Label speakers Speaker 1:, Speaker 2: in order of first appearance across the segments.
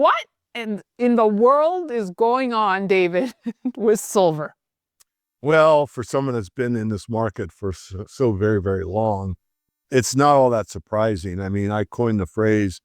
Speaker 1: What in the world is going on, David, with silver?
Speaker 2: Well, for someone that's been in this market for so very, very long, it's not all that surprising. I mean, I coined the phrase,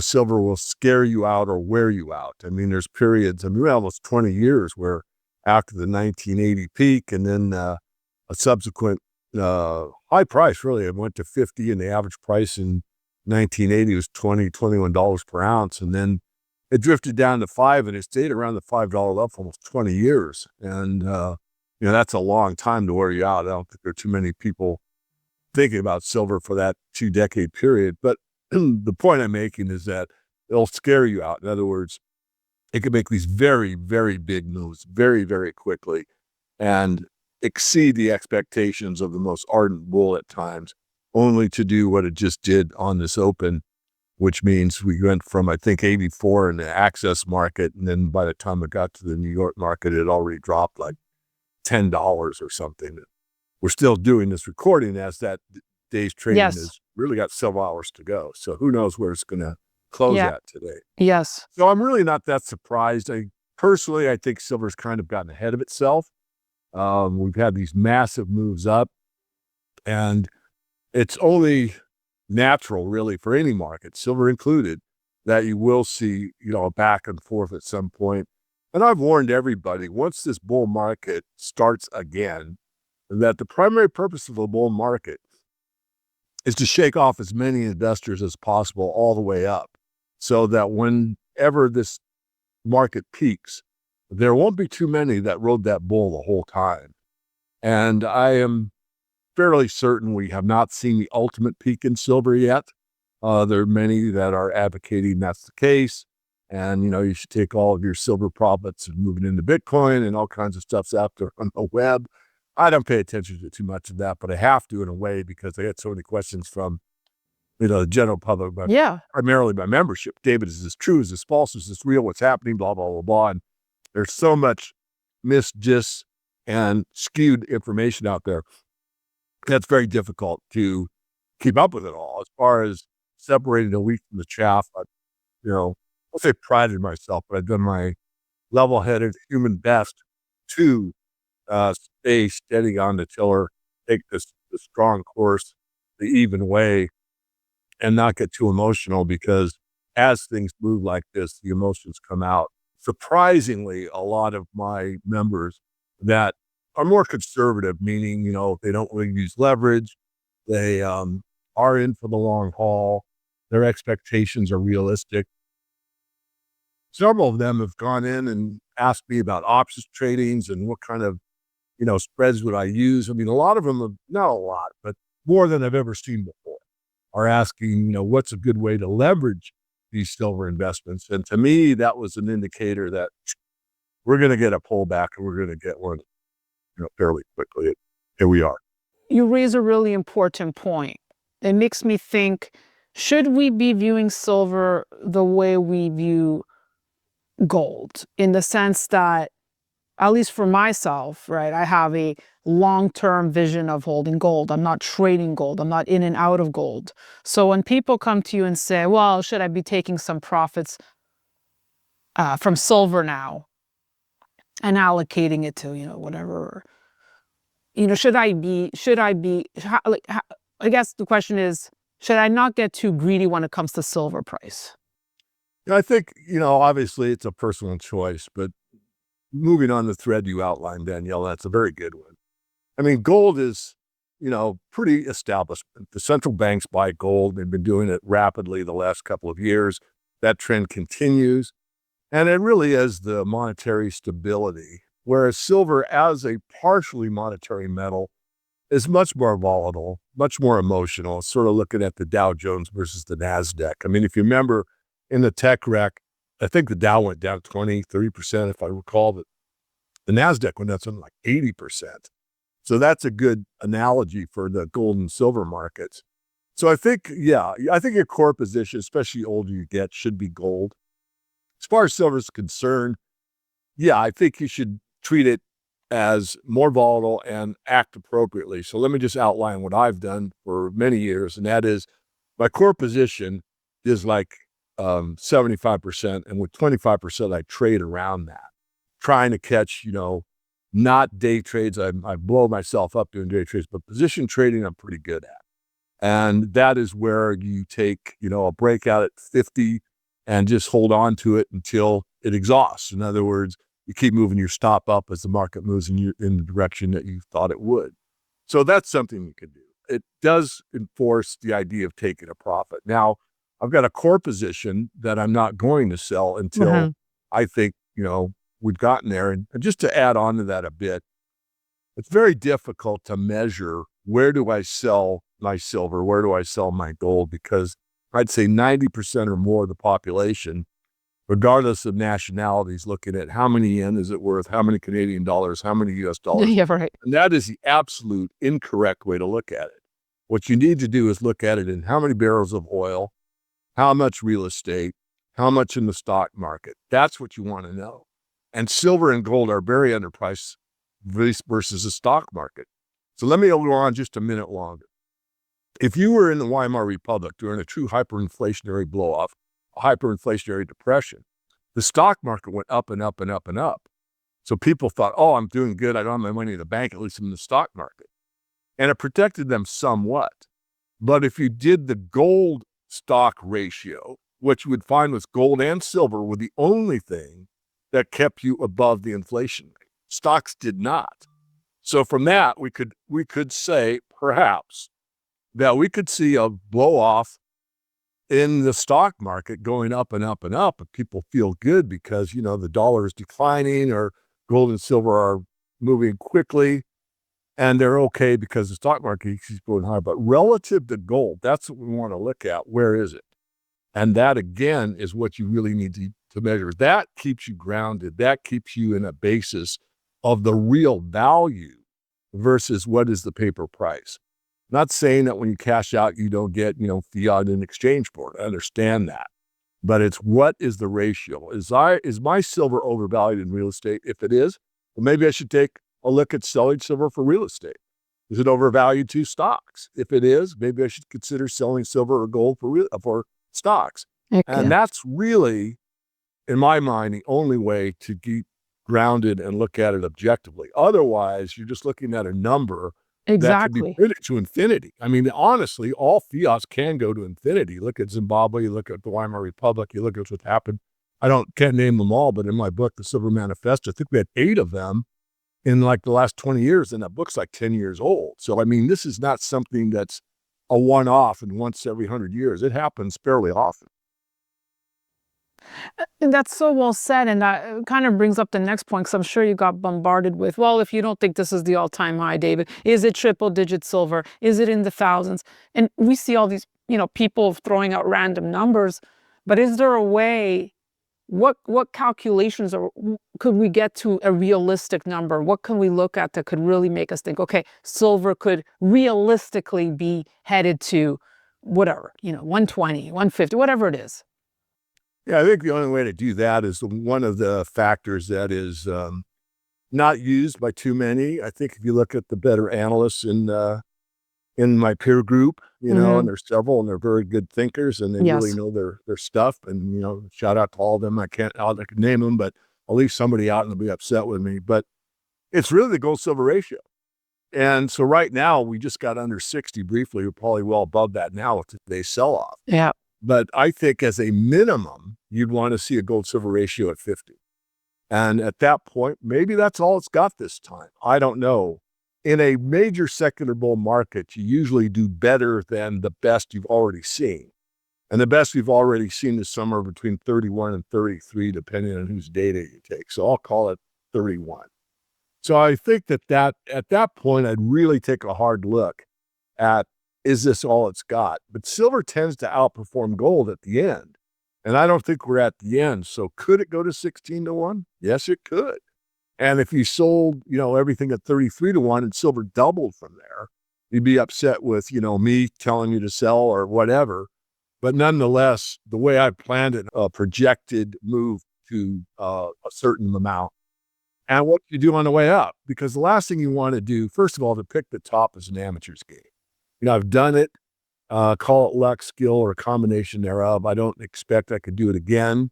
Speaker 2: silver will scare you out or wear you out. I mean, there's periods, almost 20 years where after the 1980 peak and then a subsequent high price, really, it went to 50 and the average price in 1980 was $21 per ounce. And then it drifted down to $5 and it stayed around the $5 level for almost 20 years. And, that's a long time to wear you out. I don't think there are too many people thinking about silver for that 2-decade period. But the point I'm making is that it'll scare you out. In other words, it can make these very, very big moves very, very quickly and exceed the expectations of the most ardent bull at times, only to do what it just did on this open, which means we went from, I think, 84 in the access market. And then by the time it got to the New York market, it had already dropped like $10 or something. We're still doing this recording as that day's trading has really got several hours to go. So who knows where it's going to close at today.
Speaker 1: Yes.
Speaker 2: So I'm really not that surprised. I think silver's kind of gotten ahead of itself. We've had these massive moves up, and it's only natural really for any market, silver included, that you will see, a back and forth at some point. And I've warned everybody, once this bull market starts again, that the primary purpose of a bull market is to shake off as many investors as possible all the way up, so that whenever this market peaks, there won't be too many that rode that bull the whole time. And I am fairly certain we have not seen the ultimate peak in silver yet. There are many that are advocating that's the case. And, you should take all of your silver profits and move it into Bitcoin and all kinds of stuff's out there on the web. I don't pay attention to too much of that, but I have to in a way because I get so many questions from, the general public, but primarily my membership. David, is this true? Is this false? Is this real? What's happening? Blah, blah, blah, blah. And there's so much misjus and skewed information out there that's very difficult to keep up with it all. As far as separating the wheat from the chaff, I'll say prided myself, but I've done my level-headed human best to stay steady on the tiller, take the strong course, the even way, and not get too emotional, because as things move like this, the emotions come out. Surprisingly, a lot of my members that are more conservative, meaning, they don't really use leverage, they are in for the long haul, their expectations are realistic. Several of them have gone in and asked me about options tradings and what kind of, spreads would I use. I mean, a lot of them have, not a lot, but more than I've ever seen before, are asking, what's a good way to leverage these silver investments. And to me, that was an indicator that we're going to get a pullback and we're going to get one, fairly quickly. And here we are.
Speaker 1: You raise a really important point. It makes me think, should we be viewing silver the way we view gold, in the sense that, at least for myself, right, I have a long-term vision of holding gold. I'm not trading gold. I'm not in and out of gold. So when people come to you and say, well, should I be taking some profits from silver now and allocating it to, whatever, I guess the question is, should I not get too greedy when it comes to silver price?
Speaker 2: I think, obviously it's a personal choice, but moving on the thread you outlined, Danielle, that's a very good one. I mean, gold is, pretty established. The central banks buy gold. They've been doing it rapidly the last couple of years. That trend continues. And it really is the monetary stability, whereas silver as a partially monetary metal is much more volatile, much more emotional, sort of looking at the Dow Jones versus the NASDAQ. I mean, if you remember, in the tech wreck, I think the Dow went down 20, 30%, if I recall, but the NASDAQ went down something like 80%. So that's a good analogy for the gold and silver markets. So I think your core position, especially the older you get, should be gold. As far as silver is concerned, I think you should treat it as more volatile and act appropriately. So let me just outline what I've done for many years, and that is my core position is like 75%, and with 25%, I trade around that, trying to catch, not day trades. I blow myself up doing day trades, but position trading I'm pretty good at. And that is where you take, a breakout at 50 and just hold on to it until it exhausts. In other words, you keep moving your stop up as the market moves in the direction that you thought it would. So that's something you can do. It does enforce the idea of taking a profit. Now, I've got a core position that I'm not going to sell until I think, we've gotten there. And just to add on to that a bit, it's very difficult to measure where do I sell my silver, where do I sell my gold, because I'd say 90% or more of the population, regardless of nationalities, looking at how many yen is it worth, how many Canadian dollars, how many US dollars.
Speaker 1: Yeah, right.
Speaker 2: And that is the absolute incorrect way to look at it. What you need to do is look at it in how many barrels of oil, how much real estate, how much in the stock market. That's what you want to know. And silver and gold are very underpriced versus the stock market. So let me go on just a minute longer. If you were in the Weimar Republic during a true hyperinflationary blow-off, a hyperinflationary depression, the stock market went up and up and up and up. So people thought, oh, I'm doing good. I don't have my money in the bank, at least I'm in the stock market. And it protected them somewhat. But if you did the gold stock ratio, what you would find was gold and silver were the only thing that kept you above the inflation rate. Stocks did not. So from that, we could say perhaps that we could see a blow off in the stock market going up and up and up. And people feel good because, the dollar is declining or gold and silver are moving quickly and they're okay because the stock market keeps going higher. But relative to gold, that's what we want to look at. Where is it? And that, again, is what you really need to measure. That keeps you grounded. That keeps you in a basis of the real value versus what is the paper price. Not saying that when you cash out, you don't get, fiat in exchange for it. I understand that. But it's what is the ratio? Is my silver overvalued in real estate? If it is, well, maybe I should take a look at selling silver for real estate. Is it overvalued to stocks? If it is, maybe I should consider selling silver or gold for stocks. Okay. And that's really, in my mind, the only way to get grounded and look at it objectively. Otherwise, you're just looking at a number that can be printed to infinity. I mean, honestly, all fiats can go to infinity. Look at Zimbabwe, you look at the Weimar Republic, you look at what happened. Can't name them all, but in my book, The Silver Manifesto, I think we had 8 of them in like the last 20 years, and that book's like 10 years old. So, I mean, this is not something that's a one-off and once every 100 years. It happens fairly often.
Speaker 1: And that's so well said. And that kind of brings up the next point, because I'm sure you got bombarded with, well, if you don't think this is the all-time high, David, is it triple-digit silver? Is it in the thousands? And we see all these, people throwing out random numbers. But is there a way, what calculations could we get to a realistic number? What can we look at that could really make us think, okay, silver could realistically be headed to whatever, 120, 150, whatever it is?
Speaker 2: Yeah, I think the only way to do that is one of the factors that is not used by too many. I think if you look at the better analysts in my peer group, and there's several, and they're very good thinkers, and they really know their stuff. And shout out to all of them. I could name them, but I'll leave somebody out and they'll be upset with me. But it's really the gold-silver ratio. And so right now we just got under 60 briefly. We're probably well above that now with today's sell-off.
Speaker 1: Yeah.
Speaker 2: But I think as a minimum, you'd want to see a gold-silver ratio at 50. And at that point, maybe that's all it's got this time. I don't know. In a major secular bull market, you usually do better than the best you've already seen. And the best we've already seen is somewhere between 31 and 33, depending on whose data you take. So I'll call it 31. So I think that at that point, I'd really take a hard look at, is this all it's got? But silver tends to outperform gold at the end. And I don't think we're at the end. So could it go to 16 to 1? Yes, it could. And if you sold, everything at 33 to 1 and silver doubled from there, you'd be upset with, me telling you to sell or whatever. But nonetheless, the way I planned it, a projected move to a certain amount. And what you do on the way up, because the last thing you want to do, first of all, to pick the top is an amateur's game. I've done it. Call it luck, skill, or a combination thereof. I don't expect I could do it again.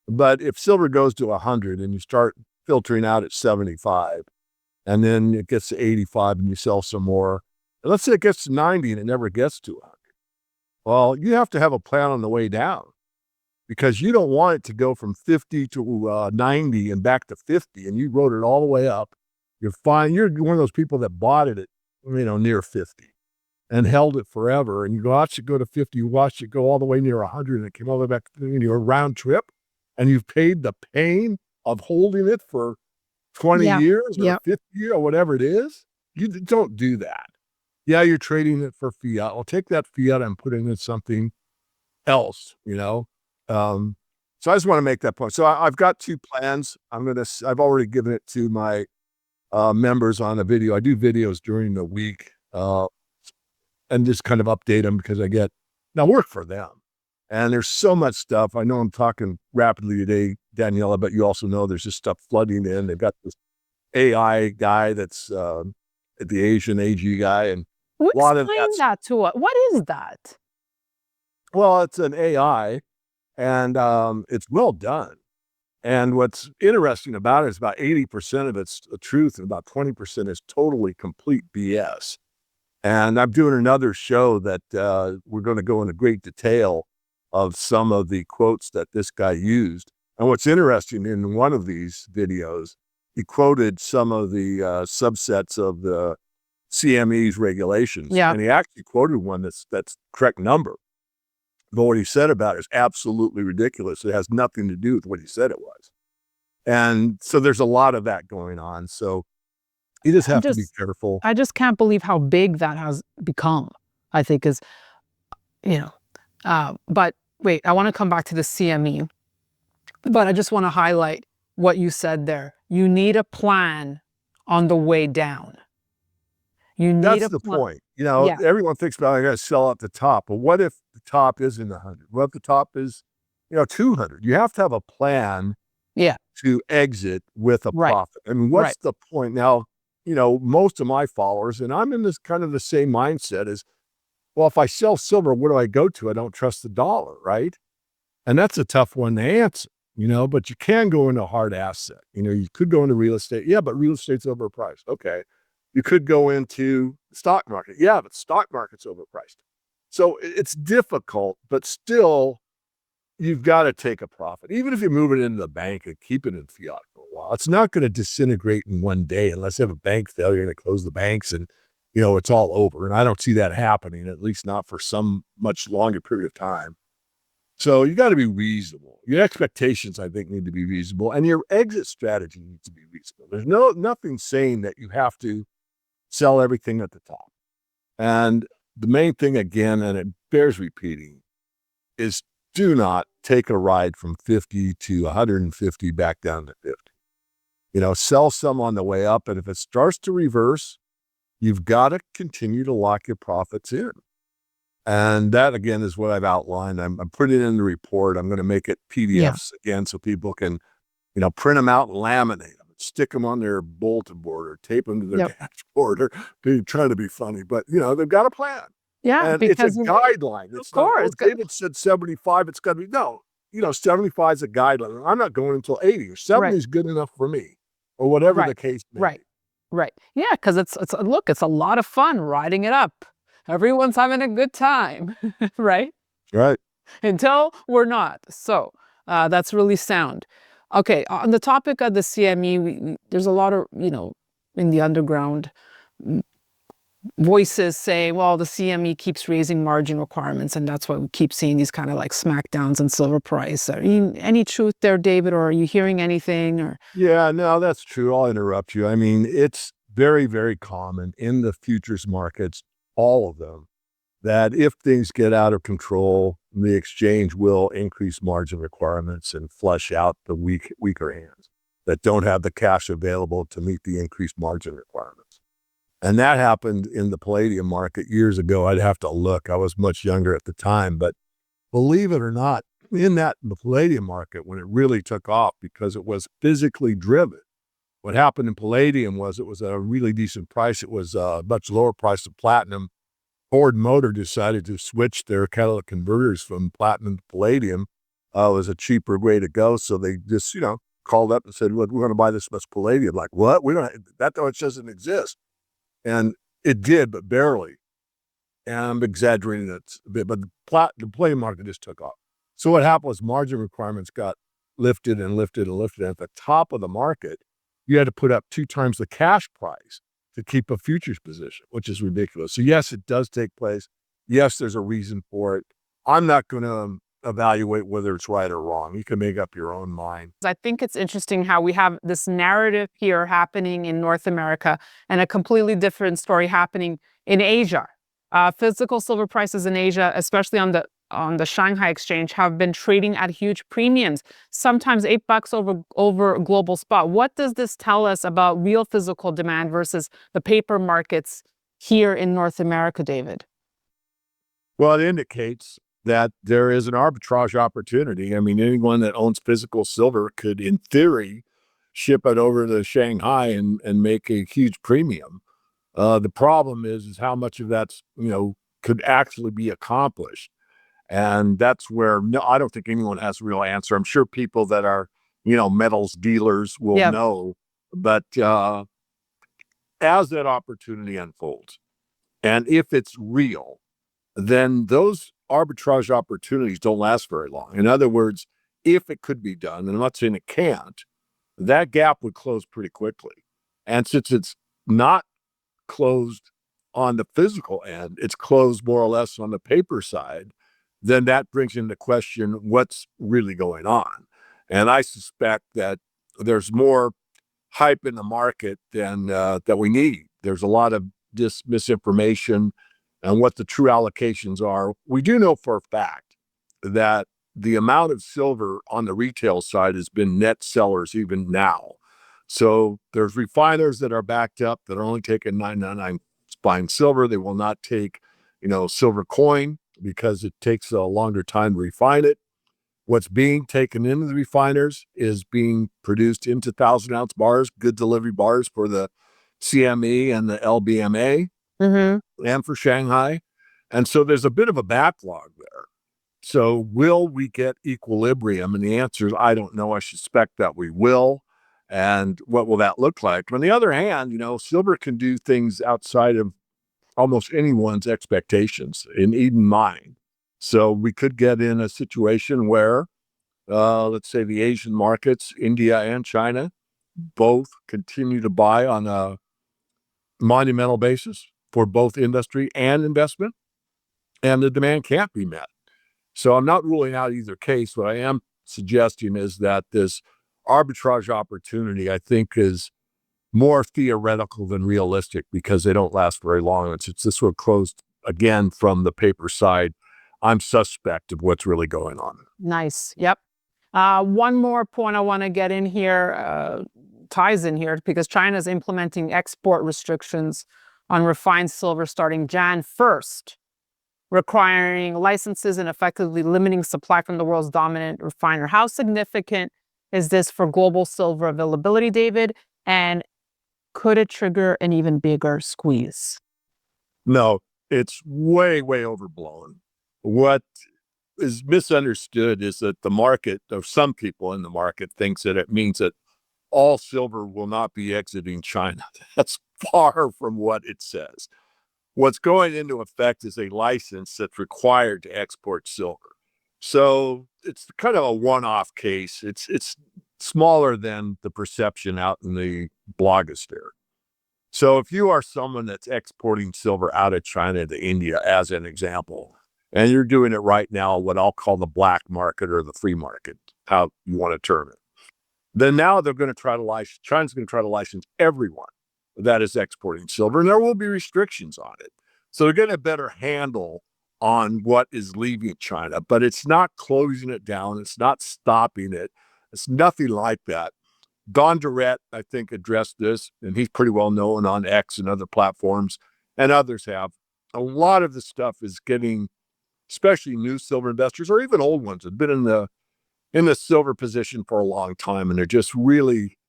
Speaker 2: But if silver goes to 100 and you start filtering out at 75, and then it gets to 85 and you sell some more, and let's say it gets to 90 and it never gets to 100. Well, you have to have a plan on the way down, because you don't want it to go from 50 to 90 and back to 50, and you rode it all the way up. You're fine. You're one of those people that bought it at, near 50 and held it forever. And you watch it go to 50, you watch it go all the way near 100, and it came all the way back to your round trip, and you've paid the pain of holding it for 20 years or 50 years or whatever it is. You don't do that. Yeah, you're trading it for fiat. I'll take that fiat and put it in something else, So I just want to make that point. So I've got 2 plans. I've already given it to my members on a video. I do videos during the week and just kind of update them, because I work for them. And there's so much stuff. I know I'm talking rapidly today, Daniela, but you also know there's just stuff flooding in. They've got this AI guy that's the Asian AG guy. And a lot of
Speaker 1: that to us. What is that?
Speaker 2: Well, it's an AI, and it's well done. And what's interesting about it is about 80% of it's the truth and about 20% is totally complete BS. And I'm doing another show that we're going to go into great detail of some of the quotes that this guy used. And what's interesting, in one of these videos, he quoted some of the subsets of the CME's regulations.
Speaker 1: Yeah.
Speaker 2: And he actually quoted one that's correct number. But what he said about it is absolutely ridiculous. It has nothing to do with what he said it was. And so there's a lot of that going on. So you just have to be careful.
Speaker 1: I just can't believe how big that has become, I think is, but wait, I want to come back to the CME, but I just want to highlight what you said there. You need a plan on the way down.
Speaker 2: That's the point. Everyone thinks about, I got to sell at the top. But what if the top isn't 100? What if the top is, 200? You have to have a plan to exit with a profit. I mean, what's the point? Now, most of my followers, and I'm in this kind of the same mindset, is, well, if I sell silver, where do I go to? I don't trust the dollar, right? And that's a tough one to answer, but you can go into a hard asset. You could go into real estate. Yeah, but real estate's overpriced. Okay. You could go into the stock market. Yeah, but stock market's overpriced. So it's difficult, but still, you've got to take a profit. Even if you move it into the bank and keep it in fiat for a while, it's not going to disintegrate in one day unless you have a bank failure and they close the banks and, it's all over. And I don't see that happening, at least not for some much longer period of time. So you got to be reasonable. Your expectations, I think, need to be reasonable, and your exit strategy needs to be reasonable. There's nothing saying that you have to sell everything at the top. And the main thing, again, and it bears repeating, is do not take a ride from 50 to 150 back down to 50. Sell some on the way up. And if it starts to reverse, you've got to continue to lock your profits in. And that, again, is what I've outlined. I'm putting it in the report. I'm going to make it PDFs again so people can, print them out and laminate them, stick them on their bulletin board or tape them to their dashboard, or trying to be funny. But, they've got a plan.
Speaker 1: Yeah,
Speaker 2: and it's a guideline. It's
Speaker 1: of course.
Speaker 2: Not, David said 75, it's got to be, no, 75 is a guideline. I'm not going until 80 or 70 is good enough for me, or whatever the case may be.
Speaker 1: Right. Yeah, because it's a lot of fun riding it up. Everyone's having a good time, right?
Speaker 2: Right.
Speaker 1: Until we're not. So that's really sound. Okay, on the topic of the CME, there's a lot of, in the underground, voices say, well, the CME keeps raising margin requirements, and that's why we keep seeing these kind of like smackdowns in silver price. Any truth there, David, or are you hearing anything? Or
Speaker 2: yeah, no, that's true. I'll interrupt you. I mean, it's very, very common in the futures markets, all of them, that if things get out of control, the exchange will increase margin requirements and flush out the weaker hands that don't have the cash available to meet the increased margin requirements. And that happened in the palladium market years ago. I'd have to look. I was much younger at the time, but believe it or not, in the palladium market, when it really took off because it was physically driven, what happened in palladium was it was a really decent price. It was a much lower price than platinum, Ford Motor decided to switch their catalytic converters from platinum to palladium. Was a cheaper way to go. So they just, called up and said, look, we're going to buy this much palladium. Like, what? We don't, that much doesn't exist. And it did, but barely. And I'm exaggerating it a bit, but the palladium market just took off. So what happened was margin requirements got lifted and lifted and lifted. And at the top of the market, you had to put up 2 times the cash price to keep a futures position, which is ridiculous. So yes, it does take place. Yes, there's a reason for it. I'm not going to evaluate whether it's right or wrong. You can make up your own mind.
Speaker 1: I think it's interesting how we have this narrative here happening in North America and a completely different story happening in Asia. Physical silver prices in Asia, especially on the Shanghai exchange, have been trading at huge premiums, sometimes $8 over global spot. What does this tell us about real physical demand versus the paper markets here in North America, David?
Speaker 2: Well, it indicates that there is an arbitrage opportunity. I mean, anyone that owns physical silver could, in theory, ship it over to Shanghai and make a huge premium. The problem is how much of that's, could actually be accomplished. And that's where, no, I don't think anyone has a real answer. I'm sure people that are, metals dealers will know. But as that opportunity unfolds, and if it's real, then those arbitrage opportunities don't last very long. In other words, if it could be done, and I'm not saying it can't, that gap would close pretty quickly. And since it's not closed on the physical end, it's closed more or less on the paper side, then that brings into question what's really going on. And I suspect that there's more hype in the market than that we need. There's a lot of misinformation and what the true allocations are. We do know for a fact that the amount of silver on the retail side has been net sellers even now. So there's refiners that are backed up that are only taking 999 buying silver. They will not take, silver coin because it takes a longer time to refine it. What's being taken into the refiners is being produced into 1,000-ounce bars, good delivery bars for the CME and the LBMA and for Shanghai. And so there's a bit of a backlog there. So will we get equilibrium? And the answer is, I don't know. I suspect that we will. And what will that look like? On the other hand, silver can do things outside of almost anyone's expectations, and even mine. So we could get in a situation where, let's say the Asian markets, India and China, both continue to buy on a monumental basis for both industry and investment, and the demand can't be met. So I'm not ruling out either case. What I am suggesting is that this arbitrage opportunity, I think, is more theoretical than realistic because they don't last very long. It's this one closed again from the paper side. I'm suspect of what's really going on.
Speaker 1: Nice. Yep. One more point I want to get in here, ties in here, because China is implementing export restrictions on refined silver starting Jan 1st, requiring licenses and effectively limiting supply from the world's dominant refiner. How significant is this for global silver availability, David? And could it trigger an even bigger squeeze?
Speaker 2: No, it's way, way overblown. What is misunderstood is that the market, or some people in the market, thinks that it means that all silver will not be exiting China. That's far from what it says. What's going into effect is a license that's required to export silver. So it's kind of a one-off case. It's smaller than the perception out in the blogosphere. So if you are someone that's exporting silver out of China to India, as an example, and you're doing it right now, what I'll call the black market or the free market, how you want to term it, then now they're going to try to license, China's going to try to license everyone that is exporting silver, and there will be restrictions on it. So they're getting a better handle on what is leaving China, but it's not closing it down. It's not stopping it. It's nothing like that. Don Durrett, I think, addressed this, and he's pretty well known on X and other platforms, and others have. A lot of the stuff is getting, especially new silver investors or even old ones, have been in the silver position for a long time, and they're just really,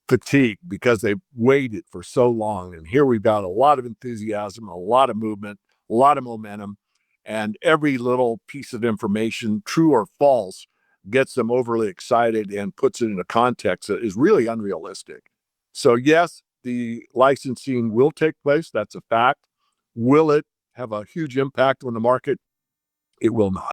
Speaker 2: fatigued because they've waited for so long. And here we've got a lot of enthusiasm, a lot of movement, a lot of momentum, and every little piece of information, true or false, gets them overly excited and puts it in a context that is really unrealistic. So yes, the licensing will take place. That's a fact. Will it have a huge impact on the market? It will not.